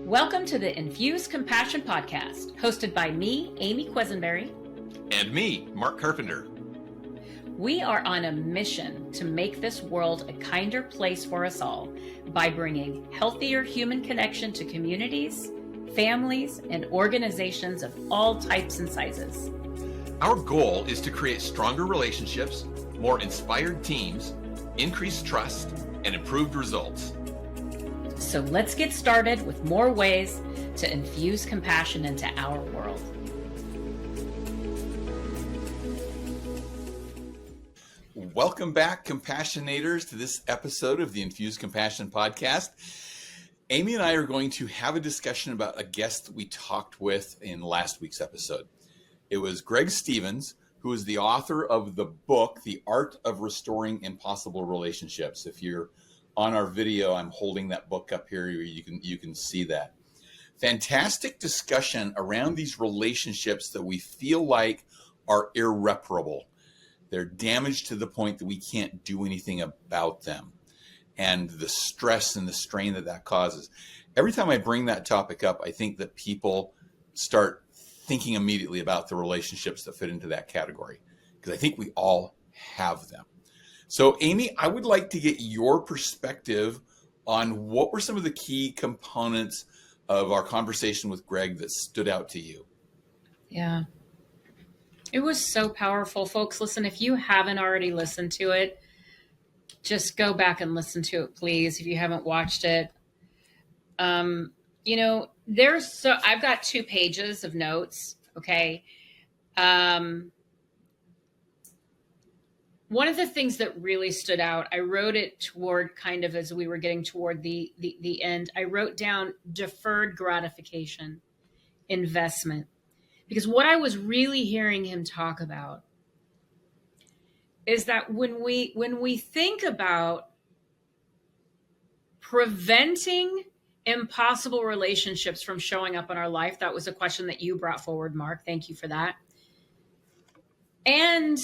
Welcome to the Infuse Compassion podcast, hosted by me, Amy Quisenberry. And me, Mark Carpenter. We are on a mission to make this world a kinder place for us all by bringing healthier human connection to communities, families, and organizations of all types and sizes. Our goal is to create stronger relationships, more inspired teams, increased trust, and improved results. So let's get started with more ways to infuse compassion into our world. Welcome back, Compassionators, to this episode of the Infuse Compassion podcast. Amy and I are going to have a discussion about a guest that we talked with in last week's episode. It was Greg Stevens, who is the author of the book, The Art of Restoring Impossible Relationships. If you're on our video, I'm holding that book up here. You can see that. Fantastic discussion around these relationships that we feel like are irreparable. They're damaged to the point that we can't do anything about them, and the stress and the strain that causes. Every time I bring that topic up, I think that people start thinking immediately about the relationships that fit into that category, because I think we all have them. So, Amy, I would like to get your perspective on what were some of the key components of our conversation with Greg that stood out to you. Yeah. It was so powerful, folks. Listen, if you haven't already listened to it, just go back and listen to it, please. If you haven't watched it, I've got 2 pages of notes. Okay. One of the things that really stood out, I wrote it toward kind of as we were getting toward the end, I wrote down deferred gratification, investment. Because what I was really hearing him talk about is that when we think about preventing impossible relationships from showing up in our life, that was a question that you brought forward, Mark. Thank you for that. And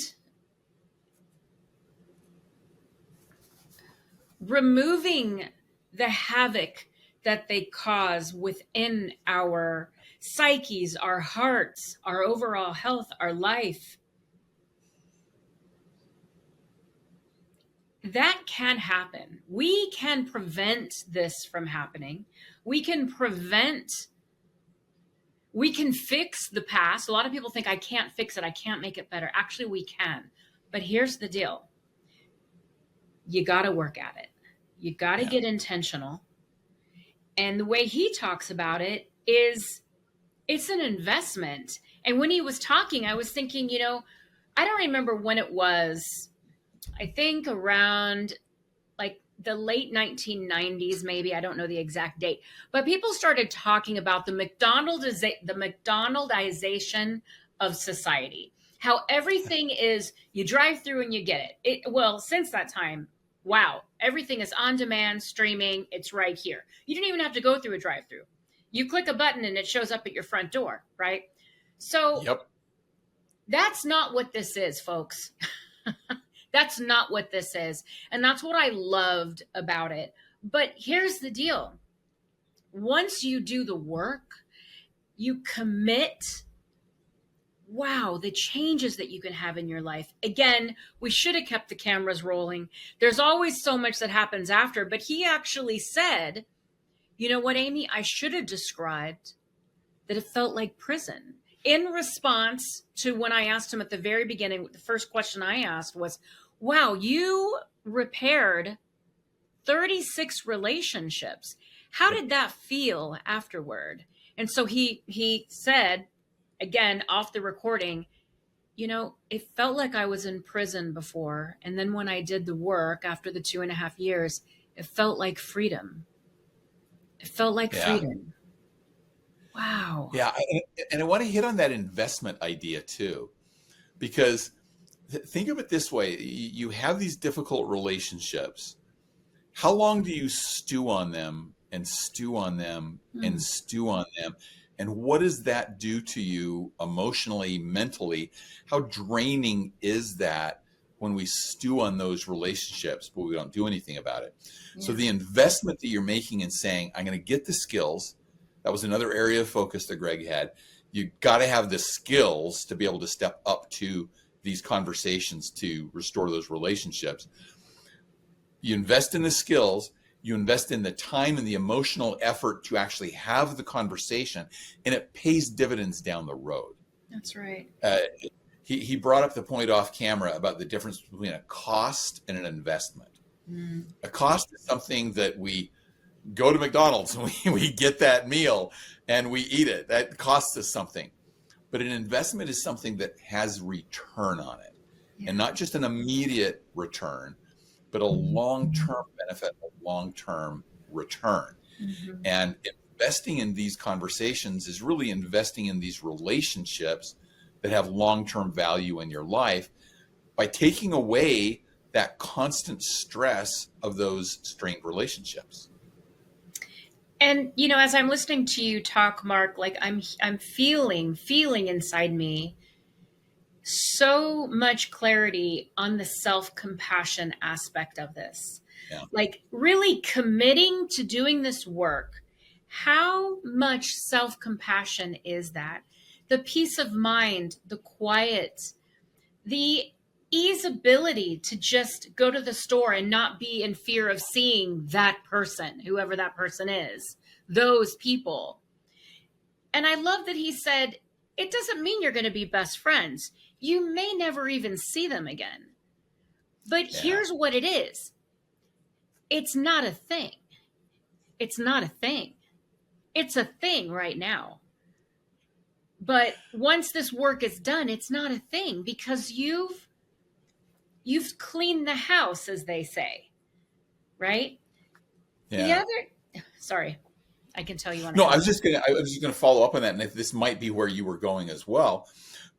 removing the havoc that they cause within our psyches, our hearts, our overall health, our life. That can happen. We can prevent this from happening. We can fix the past. A lot of people think, I can't fix it. I can't make it better. Actually, we can. But here's the deal. You got to work at it. You got to get intentional. And the way he talks about it is it's an investment. And when he was talking, I was thinking, I don't remember when it was. I think around like the late 1990s, maybe. I don't know the exact date. But people started talking about the McDonaldization of society. How everything is, you drive through and you get it. Well, since that time, wow, everything is on demand, streaming, it's right here. You didn't even have to go through a drive-through. You click a button and it shows up at your front door, right? So Yep. That's not what this is, folks. That's not what this is. And that's what I loved about it. But here's the deal. Once you do the work, you commit. Wow, the changes that you can have in your life. Again, we should have kept the cameras rolling. There's always so much that happens after, but he actually said, you know what, Amy, I should have described that it felt like prison. In response to when I asked him at the very beginning, the first question I asked was, wow, you repaired 36 relationships. How did that feel afterward? And so he said, again, off the recording, it felt like I was in prison before. And then when I did the work after the 2.5 years, it felt like freedom. It felt like freedom. Wow. Yeah. And I want to hit on that investment idea too, because think of it this way. You have these difficult relationships. How long do you stew on them and stew on them and stew on them? And what does that do to you emotionally, mentally? How draining is that when we stew on those relationships, but we don't do anything about it? Yeah. So the investment that you're making in saying, I'm going to get the skills, That was another area of focus that Greg had. You got to have the skills to be able to step up to these conversations to restore those relationships. You invest in the skills, you invest in the time and the emotional effort to actually have the conversation, and it pays dividends down the road. That's right. He brought up the point off camera about the difference between a cost and an investment. A cost is something that we go to McDonald's and we get that meal and we eat it. That costs us something. But an investment is something that has return on it. And not just an immediate return, but a long-term benefit, a long-term return. And investing in these conversations is really investing in these relationships that have long-term value in your life by taking away that constant stress of those strained relationships. And, you know, as I'm listening to you talk, Mark, like I'm feeling inside me so much clarity on the self-compassion aspect of this. Yeah. Like really committing to doing this work. How much self-compassion is that? The peace of mind, the quiet, the easeability to just go to the store and not be in fear of seeing that person, whoever that person is, those people. And I love that he said, it doesn't mean you're going to be best friends. You may never even see them again. But here's what it is. It's not a thing. It's not a thing. It's a thing right now. But once this work is done, it's not a thing because you've cleaned the house, as they say, right? Yeah. Sorry, I can tell you on. No, I was just gonna follow up on that, and this might be where you were going as well,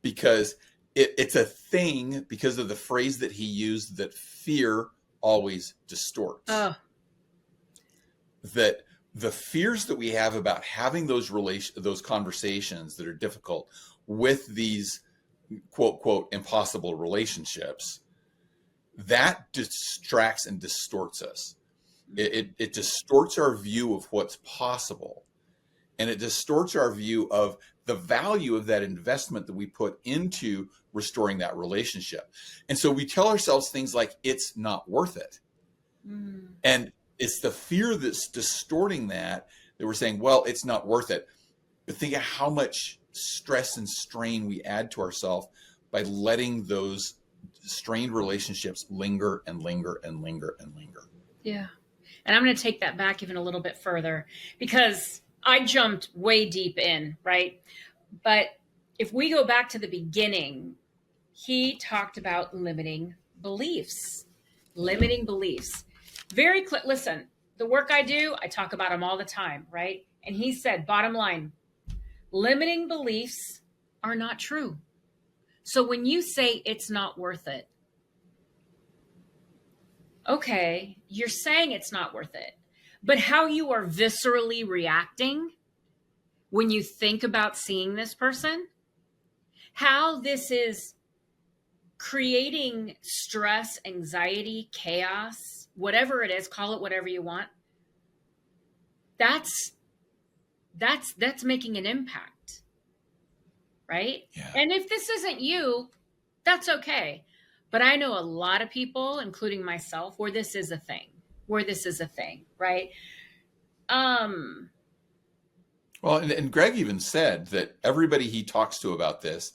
because it's a thing because of the phrase that he used that fear always distorts. That the fears that we have about having those conversations that are difficult with these quote, quote, impossible relationships, that distracts and distorts us. It distorts our view of what's possible. And it distorts our view of the value of that investment that we put into restoring that relationship. And so we tell ourselves things like, it's not worth it. And it's the fear that's distorting that we're saying, well, it's not worth it. But think of how much stress and strain we add to ourselves by letting those strained relationships linger and linger and linger and linger. Yeah. And I'm going to take that back even a little bit further because I jumped way deep in, right? But if we go back to the beginning, he talked about limiting beliefs. Very clear. Listen, the work I do, I talk about them all the time, right? And he said, bottom line, limiting beliefs are not true. So when you say it's not worth it, okay, you're saying it's not worth it. But how you are viscerally reacting when you think about seeing this person, how this is creating stress, anxiety, chaos, whatever it is, call it whatever you want. That's making an impact, right? Yeah. And if this isn't you, that's okay. But I know a lot of people, including myself, where this is a thing, right? Well, and Greg even said that everybody he talks to about this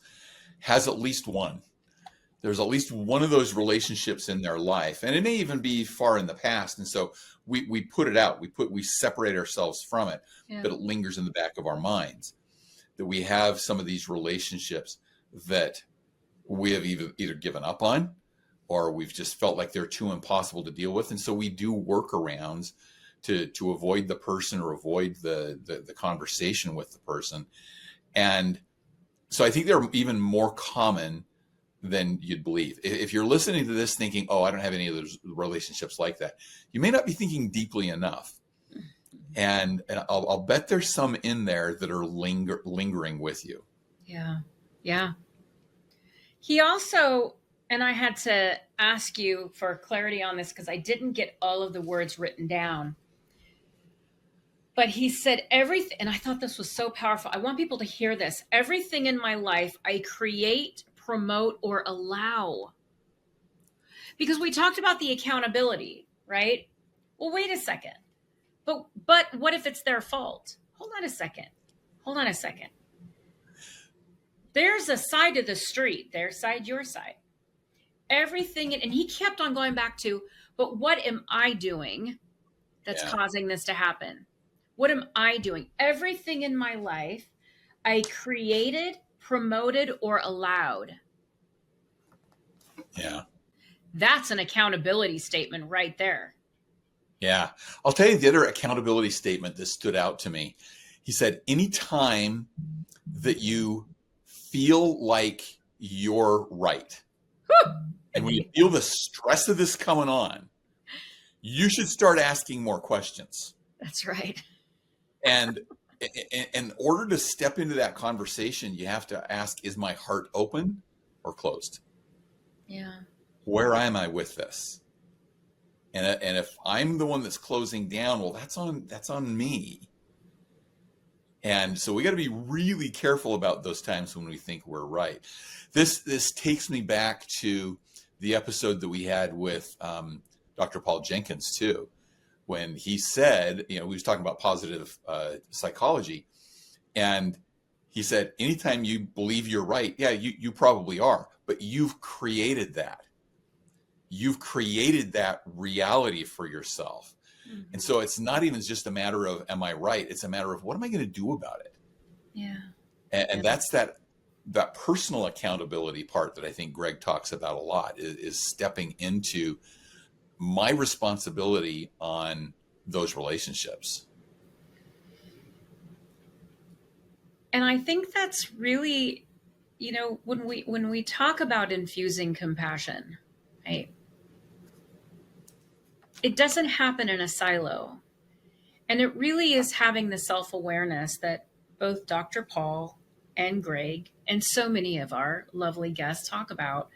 has at least one. There's at least one of those relationships in their life, and it may even be far in the past. And so we put it out. We separate ourselves from it, but it lingers in the back of our minds that we have some of these relationships that we have either given up on, or we've just felt like they're too impossible to deal with, and so we do workarounds to avoid the person or avoid the conversation with the person. And so I think they're even more common than you'd believe. If you're listening to this thinking, oh, I don't have any of those relationships like that, you may not be thinking deeply enough. And I'll bet there's some in there that are lingering with you. Yeah. He also, and I had to ask you for clarity on this because I didn't get all of the words written down. But he said everything, and I thought this was so powerful. I want people to hear this. Everything in my life I create, promote, or allow. Because we talked about the accountability, right? Well, wait a second. But what if it's their fault? Hold on a second. Hold on a second. There's a side of the street, their side, your side. Everything, and he kept on going back to, but what am I doing that's causing this to happen? What am I doing? Everything in my life I created, promoted, or allowed. Yeah. That's an accountability statement right there. Yeah. I'll tell you the other accountability statement that stood out to me. He said, anytime that you feel like you're right, and when you feel the stress of this coming on, you should start asking more questions. That's right. And in order to step into that conversation, you have to ask, is my heart open or closed? Yeah. Where am I with this? And if I'm the one that's closing down, well, that's on me. And so we got to be really careful about those times when we think we're right. This takes me back to the episode that we had with Dr. Paul Jenkins too, when he said, we was talking about positive psychology, and he said, anytime you believe you're right, yeah, you probably are, but you've created that. You've created that reality for yourself. Mm-hmm. And so it's not even just a matter of, am I right? It's a matter of, what am I going to do about it? Yeah. And that's that personal accountability part that I think Greg talks about a lot, is stepping into my responsibility on those relationships. And I think that's really, when we talk about infusing compassion, right? It doesn't happen in a silo. And it really is having the self-awareness that both Dr. Paul and Greg and so many of our lovely guests talk about,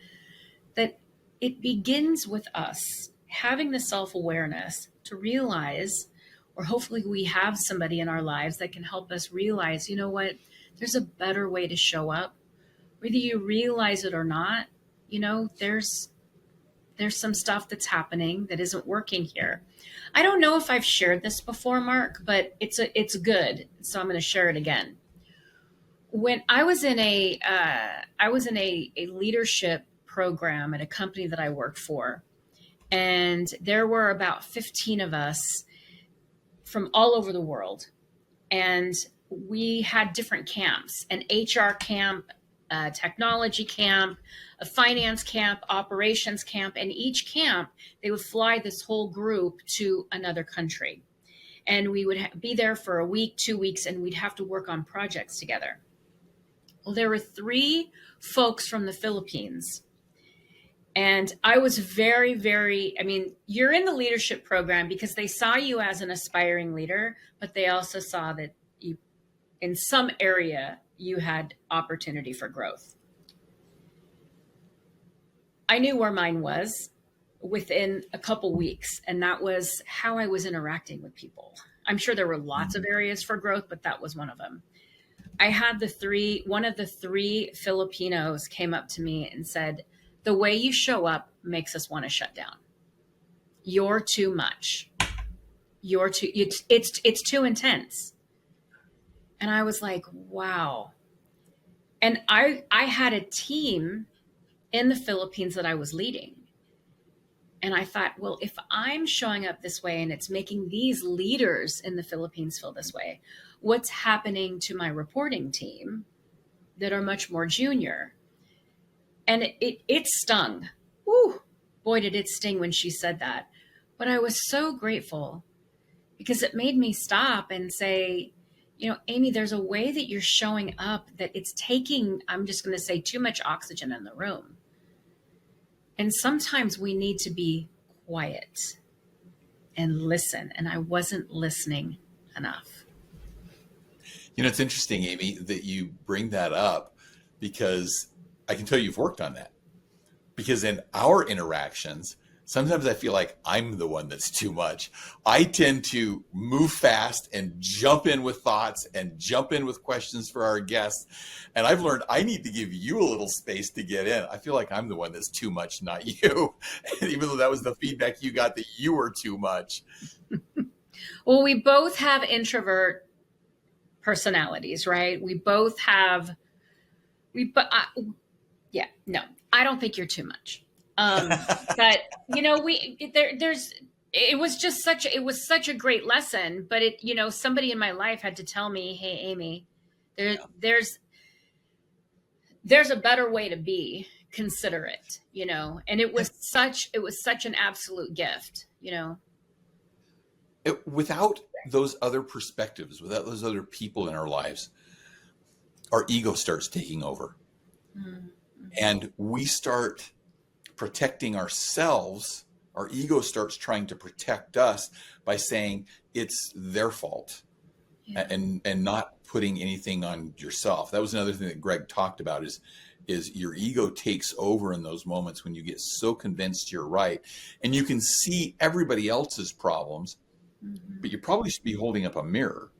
that it begins with us having the self-awareness to realize, or hopefully we have somebody in our lives that can help us realize, you know what, there's a better way to show up. Whether you realize it or not, there's some stuff that's happening that isn't working here. I don't know if I've shared this before, Mark, but it's good. So I'm going to share it again. When I was in a leadership program at a company that I worked for, and there were about 15 of us from all over the world, and we had different camps: an HR camp, a technology camp, a finance camp, operations camp, and each camp, they would fly this whole group to another country. And we would be there for a week, 2 weeks, and we'd have to work on projects together. Well, there were 3 folks from the Philippines. And I was very, very, you're in the leadership program because they saw you as an aspiring leader, but they also saw that you, in some area, you had opportunity for growth. I knew where mine was within a couple weeks, and that was how I was interacting with people. I'm sure there were lots of areas for growth, but that was one of them. I had one of the 3 Filipinos came up to me and said, the way you show up makes us want to shut down. You're too much. It's too intense. And I was like, wow. And I had a team in the Philippines that I was leading. And I thought, well, if I'm showing up this way and it's making these leaders in the Philippines feel this way, what's happening to my reporting team that are much more junior? And it stung. Woo, boy, did it sting when she said that. But I was so grateful because it made me stop and say, Amy, there's a way that you're showing up that it's taking, I'm just going to say, too much oxygen in the room. And sometimes we need to be quiet and listen. And I wasn't listening enough. It's interesting, Amy, that you bring that up, because I can tell you've worked on that. Because in our interactions, sometimes I feel like I'm the one that's too much. I tend to move fast and jump in with thoughts and jump in with questions for our guests. And I've learned I need to give you a little space to get in. I feel like I'm the one that's too much, not you. And even though that was the feedback you got, that you were too much. Well, we both have introvert personalities, right? We both have, yeah, no, I don't think you're too much. But it was such a great lesson, but somebody in my life had to tell me, hey, Amy, there's a better way to be. Consider it, and it was such an absolute gift, Without those other perspectives, without those other people in our lives, our ego starts taking over. Mm-hmm. And we start protecting ourselves. Our ego starts trying to protect us by saying it's their fault, and not putting anything on yourself. That was another thing that Greg talked about is your ego takes over in those moments when you get so convinced you're right. And you can see everybody else's problems, mm-hmm. but you probably should be holding up a mirror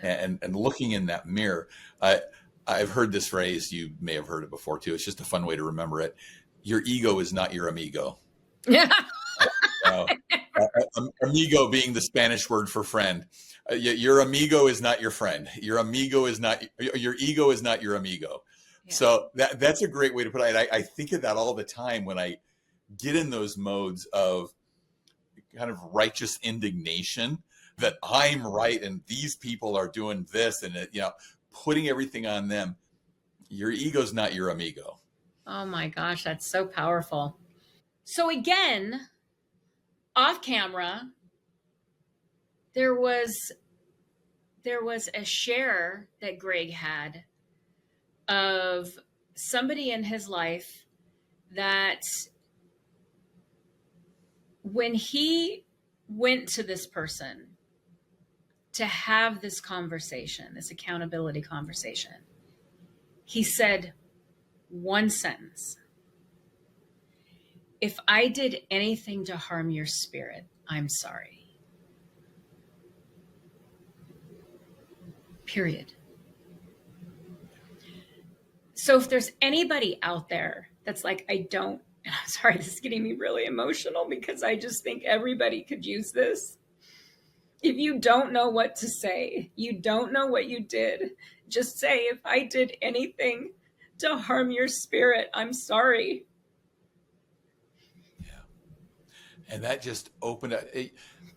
and looking in that mirror. I've heard this phrase. You may have heard it before too. It's just a fun way to remember it. Your ego is not your amigo. Yeah. Amigo being the Spanish word for friend. Your amigo is not your friend. Your ego is not your amigo. Yeah. So that's a great way to put it. I think of that all the time when I get in those modes of kind of righteous indignation that I'm right and these people are doing this, and putting everything on them. Your ego's not your amigo. Oh my gosh, that's so powerful. So again, off camera, there was a share that Greg had of somebody in his life that when he went to this person to have this conversation, this accountability conversation, he said one sentence: if I did anything to harm your spirit, I'm sorry. Period. So if there's anybody out there that's like, I'm sorry, this is getting me really emotional because I just think everybody could use this. If you don't know what to say, you don't know what you did, just say, if I did anything to harm your spirit, I'm sorry. Yeah. And that just opened up.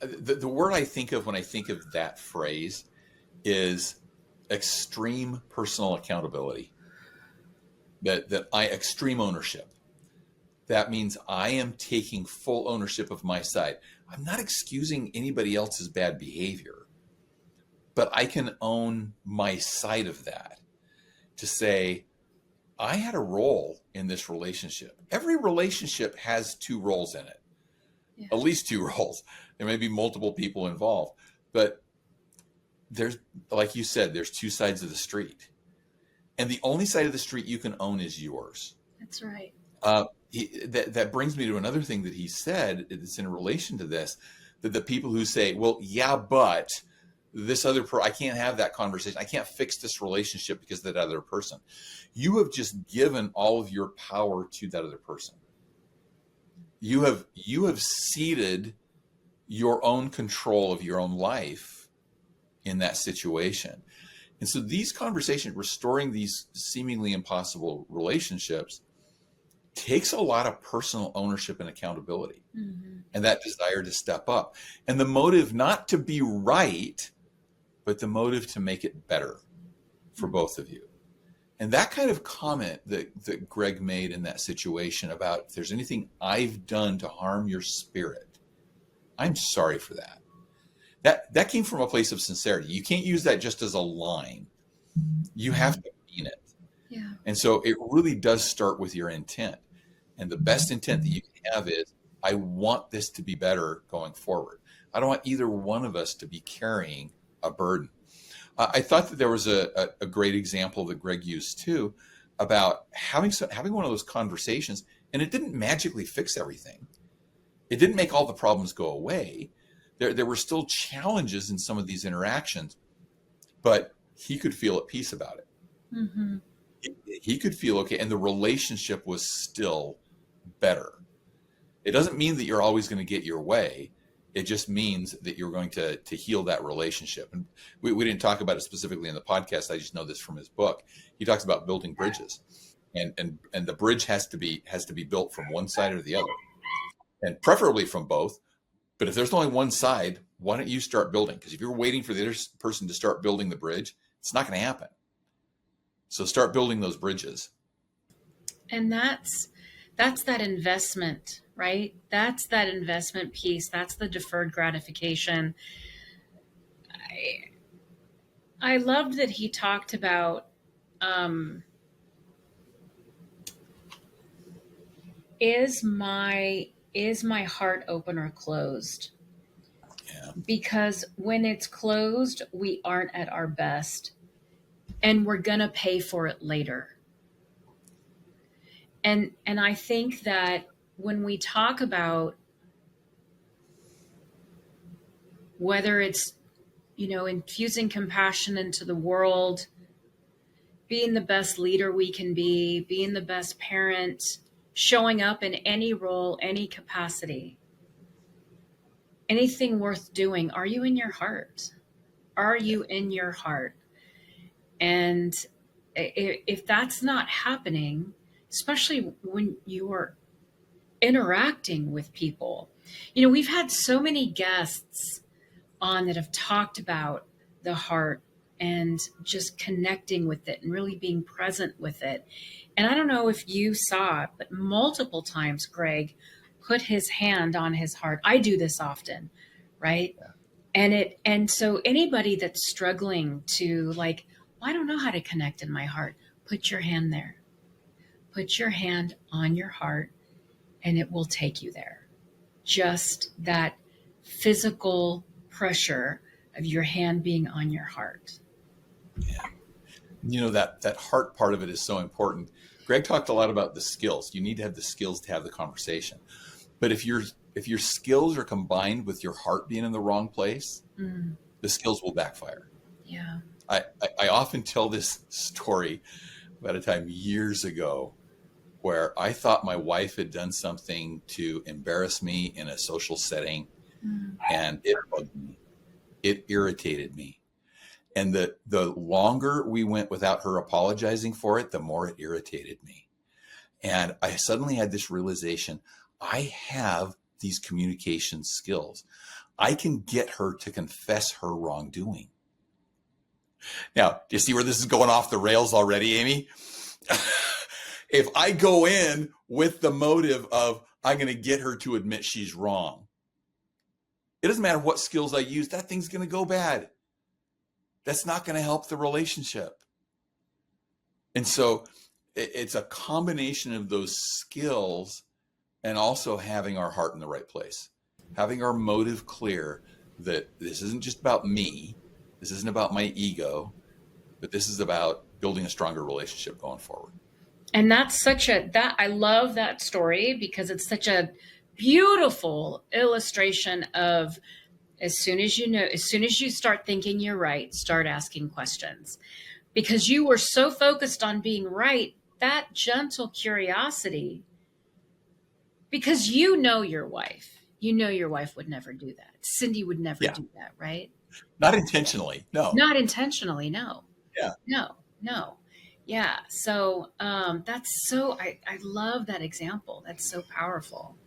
The word I think of when I think of that phrase is extreme personal accountability. Extreme ownership. That means I am taking full ownership of my side. I'm not excusing anybody else's bad behavior, but I can own my side of that to say, I had a role in this relationship. Every relationship has two roles in it, at least two roles. There may be multiple people involved, but there's, like you said, there's two sides of the street. And the only side of the street you can own is yours. That's right. That brings me to another thing that he said. It's in relation to this, that the people who say, well, yeah, but this other I can't have that conversation. I can't fix this relationship because of that other person. You have just given all of your power to that other person. You have ceded your own control of your own life in that situation. And so these conversations, restoring these seemingly impossible relationships, takes a lot of personal ownership and accountability, mm-hmm. and that desire to step up, and the motive not to be right, but the motive to make it better for both of you. And that kind of comment that Greg made in that situation about, if there's anything I've done to harm your spirit, I'm sorry for that. That came from a place of sincerity. You can't use that just as a line. You have to mean it. Yeah. And so it really does start with your intent. And the best intent that you can have is, I want this to be better going forward. I don't want either one of us to be carrying a burden. I thought that there was a great example that Greg used too, about having one of those conversations, and it didn't magically fix everything. It didn't make all the problems go away. There were still challenges in some of these interactions, but he could feel at peace about it. Mm-hmm. He could feel okay, and the relationship was still better. It doesn't mean that you're always going to get your way. It just means that you're going to heal that relationship. And we didn't talk about it specifically in the podcast. I just know this from his book. He talks about building bridges, and the bridge has to be built from one side or the other, and preferably from both. But if there's only one side, why don't you start building? Because if you're waiting for the other person to start building the bridge, it's not going to happen. So start building those bridges. And that's that investment, right? That's that investment piece. That's the deferred gratification. I loved that he talked about is my heart open or closed? Yeah. Because when it's closed, we aren't at our best, and we're gonna pay for it later. And I think that when we talk about whether it's, infusing compassion into the world, being the best leader we can be, being the best parent, showing up in any role, any capacity, anything worth doing, are you in your heart? Are you in your heart? And if that's not happening, especially when you are interacting with people, we've had so many guests on that have talked about the heart and just connecting with it and really being present with it. And I don't know if you saw it, but multiple times Greg put his hand on his heart. I do this often, right? Yeah. And so anybody that's struggling to like, well, I don't know how to connect in my heart, put your hand there. Put your hand on your heart and it will take you there. Just that physical pressure of your hand being on your heart. Yeah. That heart part of it is so important. Greg talked a lot about the skills. You need to have the skills to have the conversation. But if your skills are combined with your heart being in the wrong place, the skills will backfire. Yeah. I often tell this story about a time years ago where I thought my wife had done something to embarrass me in a social setting, and it bugged me. It irritated me. And the longer we went without her apologizing for it, the more it irritated me. And I suddenly had this realization, I have these communication skills. I can get her to confess her wrongdoing. Now, do you see where this is going off the rails already, Amy? If I go in with the motive of I'm going to get her to admit she's wrong, it doesn't matter what skills I use, that thing's going to go bad. That's not going to help the relationship. And so it's a combination of those skills and also having our heart in the right place, having our motive clear that this isn't just about me. This isn't about my ego, but this is about building a stronger relationship going forward. And that's I love that story because it's such a beautiful illustration of as soon as you start thinking you're right, start asking questions. Because you were so focused on being right, that gentle curiosity, because your wife. Your wife would never do that. Cindy would never do that, right? Not intentionally, no. Not intentionally, no. Yeah. No. Yeah. So that's so, I love that example. That's so powerful.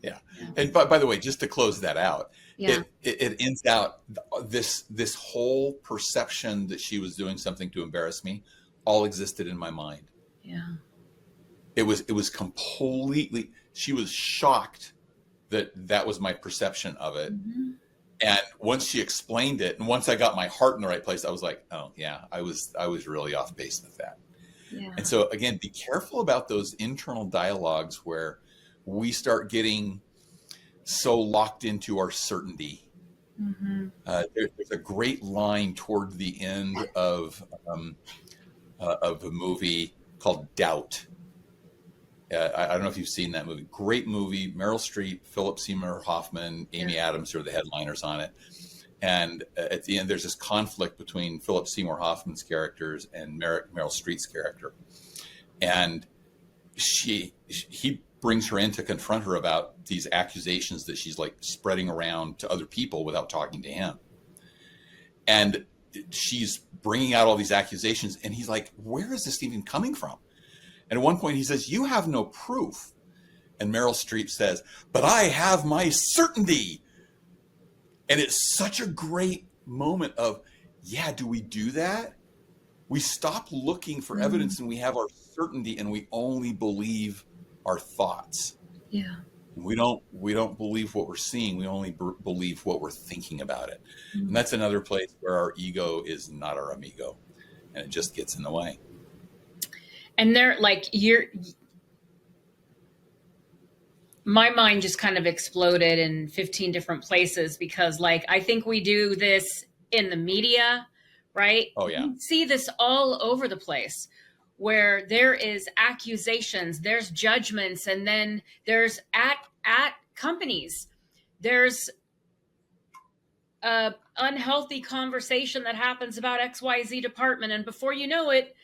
Yeah. And by the way, just to close that out, yeah. it ends out this whole perception that she was doing something to embarrass me all existed in my mind. Yeah. It was completely, she was shocked that was my perception of it. Mm-hmm. And once she explained it, and once I got my heart in the right place, I was like, oh yeah, I was really off base with that. Yeah. And so again, be careful about those internal dialogues where we start getting so locked into our certainty. Mm-hmm. There's a great line toward the end of a movie called Doubt. I don't know if you've seen that movie. Great movie. Meryl Streep, Philip Seymour Hoffman, Amy Adams are the headliners on it. And at the end, there's this conflict between Philip Seymour Hoffman's characters and Meryl Streep's character. And he brings her in to confront her about these accusations that she's like spreading around to other people without talking to him. And she's bringing out all these accusations, and he's like, where is this even coming from? And at one point he says, you have no proof. And Meryl Streep says, but I have my certainty. And it's such a great moment of, yeah, do we do that? We stop looking for evidence and we have our certainty, and we only believe our thoughts. Yeah. We don't believe what we're seeing. We only believe what we're thinking about it. And that's another place where our ego is not our amigo, and it just gets in the way. And they're like, my mind just kind of exploded in 15 different places, because like, I think we do this in the media, right? Oh yeah. You see this all over the place, where there is accusations, there's judgments, and then there's at companies, there's a unhealthy conversation that happens about XYZ department. And before you know it,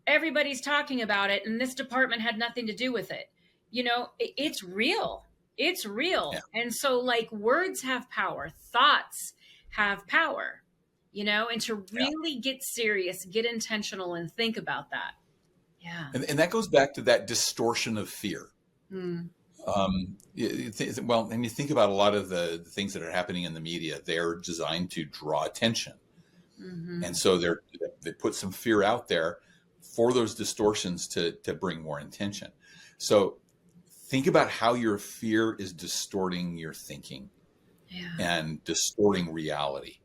everybody's talking about it, and this department had nothing to do with it. You know, it's real. It's real. Yeah. And so like, words have power, thoughts have power, you know, and to really get serious, get intentional, and think about that. Yeah. And that goes back to that distortion of fear. And you think about a lot of the things that are happening in the media, they're designed to draw attention. And so they put some fear out there for those distortions to bring more attention. So think about how your fear is distorting your thinking and distorting reality.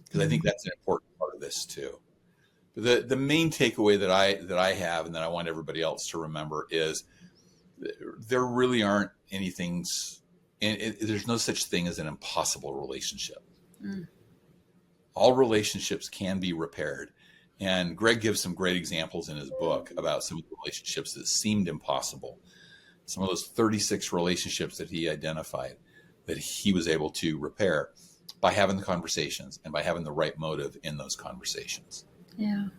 Because I think that's an important part of this too. But the main takeaway that I have, and that I want everybody else to remember, is there really aren't there's no such thing as an impossible relationship. All relationships can be repaired. And Greg gives some great examples in his book about some of the relationships that seemed impossible. Some of those 36 relationships that he identified that he was able to repair by having the conversations and by having the right motive in those conversations. Yeah.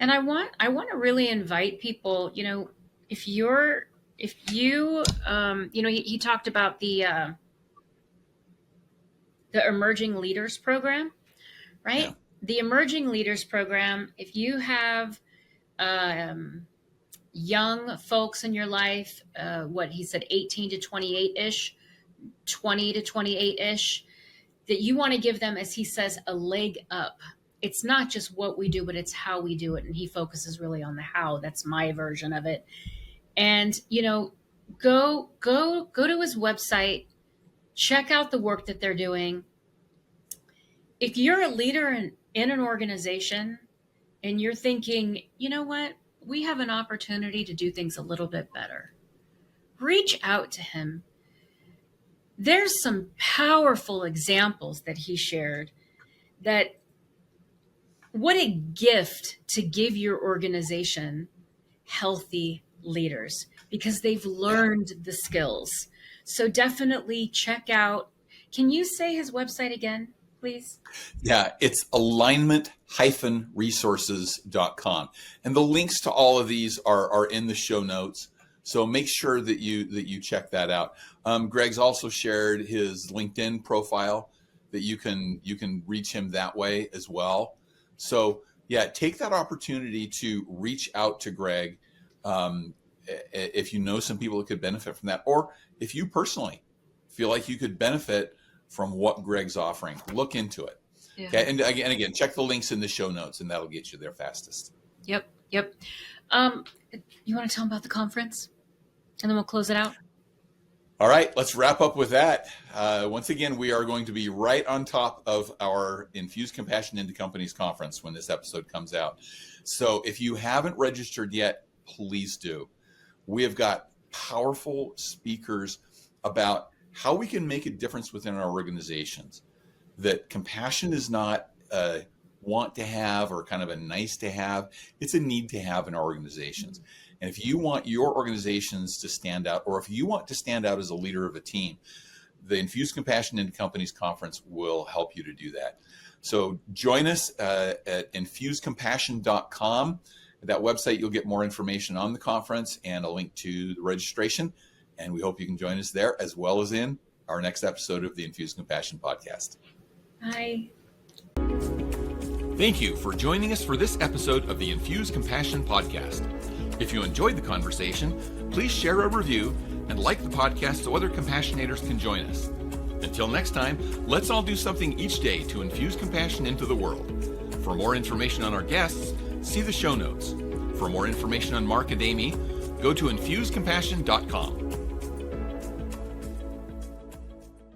And I want to really invite people, you know, if you, you know, he talked about the Emerging Leaders Program, right? Yeah. The Emerging Leaders Program, if you have young folks in your life, what he said, 18 to 28-ish, 20 to 28-ish, that you want to give them, as he says, a leg up. It's not just what we do, but it's how we do it. And he focuses really on the how. That's my version of it. And, you know, go to his website, check out the work that they're doing. If you're a leader in an organization and you're thinking, you know what, we have an opportunity to do things a little bit better, reach out to him. There's some powerful examples that he shared that what a gift to give your organization healthy leaders, because they've learned the skills. So definitely check out, can you say his website again, please? Yeah, it's alignment-resources.com. And the links to all of these are in the show notes. So make sure that you check that out. Greg's also shared his LinkedIn profile that you can reach him that way as well. So yeah, take that opportunity to reach out to Greg if you know some people that could benefit from that, or if you personally feel like you could benefit from what Greg's offering, look into it. Yeah. Okay, and again, check the links in the show notes, and that'll get you there fastest. Yep. You want to tell them about the conference, and then we'll close it out? All right, let's wrap up with that. Once again, we are going to be right on top of our Infuse Compassion into Companies conference when this episode comes out. So if you haven't registered yet, please do. We have got powerful speakers about how we can make a difference within our organizations, that compassion is not want to have or kind of a nice to have. It's a need to have in our organizations. And if you want your organizations to stand out, or if you want to stand out as a leader of a team, the Infuse Compassion in Companies Conference will help you to do that. So join us at infusecompassion.com. At that website, you'll get more information on the conference and a link to the registration. And we hope you can join us there, as well as in our next episode of the Infuse Compassion podcast. Bye. Thank you for joining us for this episode of the Infuse Compassion podcast. If you enjoyed the conversation, please share a review and like the podcast so other compassionators can join us. Until next time, let's all do something each day to infuse compassion into the world. For more information on our guests, see the show notes. For more information on Mark and Amy, go to infusecompassion.com.